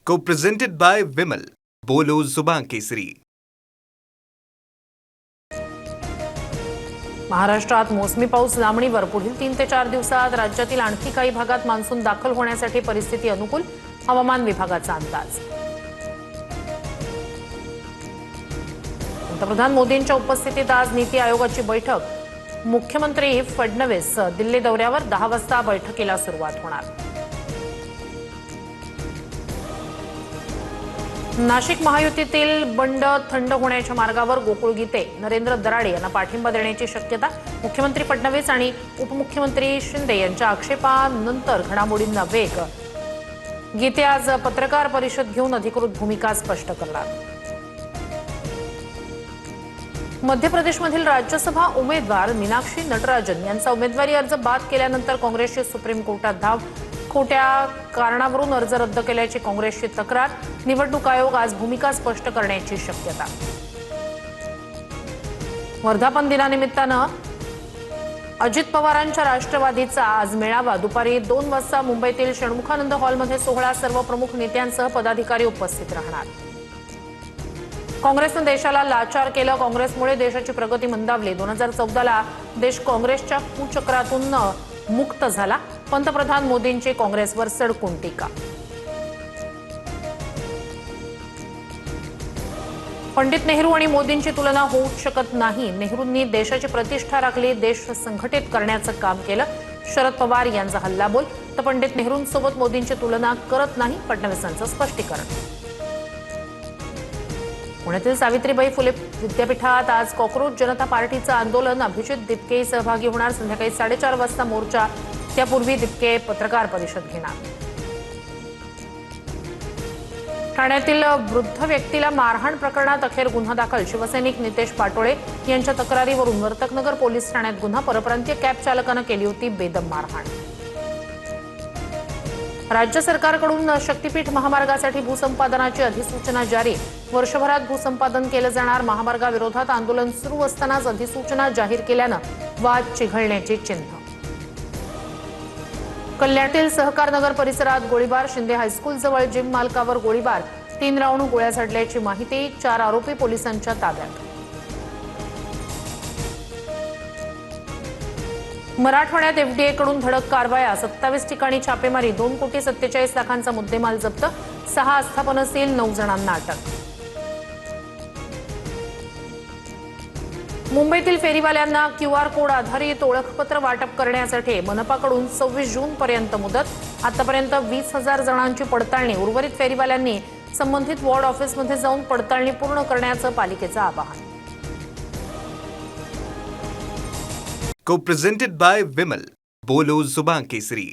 Co-presented by Vimal. बोलो जुबान केसरी. महाराष्ट्रात मोसमी पाऊस लांबणीवर. पुढील 3 ते 4 दिवसात राज्यातील आणखी काही भागात मान्सून दाखल होण्यासाठी परिस्थिती अनुकूल. हवामान विभागाचा अंदाज. पंतप्रधान मोदींच्या उपस्थितीत आज नीती आयोगाची बैठक. मुख्यमंत्री फडणवीस दिल्ली दौऱ्यावर. 10 वाजता बैठकीला सुरुवात होणार. नाशिक महायुतीतील बंड थंड होण्याच्या मार्गावर. गोकुळ गीते नरेंद्र दराडे यांना पाठिंबा देण्याची शक्यता. मुख्यमंत्री फडणवीस आणि उपमुख्यमंत्री शिंदे यांच्या आक्षेपानंतर घडामोडींना वेग. गीते आज पत्रकार परिषद घेऊन अधिकृत भूमिका स्पष्ट करणार. मध्य प्रदेशमधील राज्यसभा उमेदवार मीनाक्षी नटराजन यांचा उमेदवारी अर्ज बाद केल्यानंतर काँग्रेसची सुप्रीम कोर्टात धाव. खोट्या कारणावरून अर्ज रद्द केल्याची काँग्रेसची तक्रार. निवडणूक आयोग आज भूमिका स्पष्ट करण्याची शक्यता. वर्धापन दिनानिमित्तानं अजित पवारांच्या राष्ट्रवादीचा आज मेळावा. दुपारी 2 वाजता मुंबईतील षण्मुखानंद हॉलमध्ये सोहळा. सर्व प्रमुख नेत्यांसह पदाधिकारी उपस्थित राहणार. काँग्रेसनं देशाला लाचार केलं. काँग्रेसमुळे देशाची प्रगती मंदावली. 2014ला देश काँग्रेसच्या कुचक्रातून मुक्त झाला. पंतप्रधान मोदींची काँग्रेसवर सडकून टीका. पंडित नेहरू आणि मोदींची तुलना होऊच शकत नाही. नेहरूंनी देशाची प्रतिष्ठा राखली, देश संघटित करण्याचं काम केलं. शरद पवार यांचा हल्लाबोल. तर पंडित नेहरूंसोबत मोदींची तुलना करत नाही. फडणवीसांचं स्पष्टीकरण. पुण्यातील सावित्रीबाई फुले विद्यापीठात आज कॉकरोच जनता पार्टीचं आंदोलन. अभिजित दिपके सहभागी होणार. संध्याकाळी 4:30 वाजता मोर्चा. त्यापूर्वी दिपके पत्रकार परिषद घेणार. ठाण्यातील वृद्ध व्यक्तीला मारहाण प्रकरणात अखेर गुन्हा दाखल. शिवसैनिक नितेश पाटोळे यांच्या तक्रारीवरून वर्तकनगर पोलीस ठाण्यात गुन्हा. परप्रांतीय कॅब चालकानं केली होती बेदम मारहाण. राज्य सरकारकडून शक्तीपीठ महामार्गासाठी भूसंपादनाची अधिसूचना जारी. वर्षभरात भूसंपादन केलं जाणार. महामार्गाविरोधात आंदोलन सुरू असतानाच अधिसूचना जाहीर केल्यानं वाद चिघळण्याची चिन्ह. कल्याणातील सहकारनगर परिसरात गोळीबार. शिंदे हायस्कूल जवळ जिम मालकावर गोळीबार. 3 राऊंड गोळ्या झाडल्याची माहिती. 4 आरोपी पोलिसांच्या ताब्यात. मराठवाड्यात एफडीएकडून धडक कारवाया. 27 ठिकाणी छापेमारी. 2,47,00,000चा मुद्देमाल जप्त. 6 आस्थापनं सील. 9 जणांना अटक. मुंबईतील फेरीवाल्यांना क्यूआर कोड आधारित ओळखपत्र वाटप करण्यासाठी मनपाकडून 26 जूनपर्यंत मुदत. आतापर्यंत 20,000 जणांची पडताळणी. उर्वरित फेरीवाल्यांनी संबंधित वॉर्ड ऑफिसमध्ये जाऊन पडताळणी पूर्ण करण्याचं पालिकेचं आवाहन. Co-presented by Vimal. बोलो जुबान केसरी.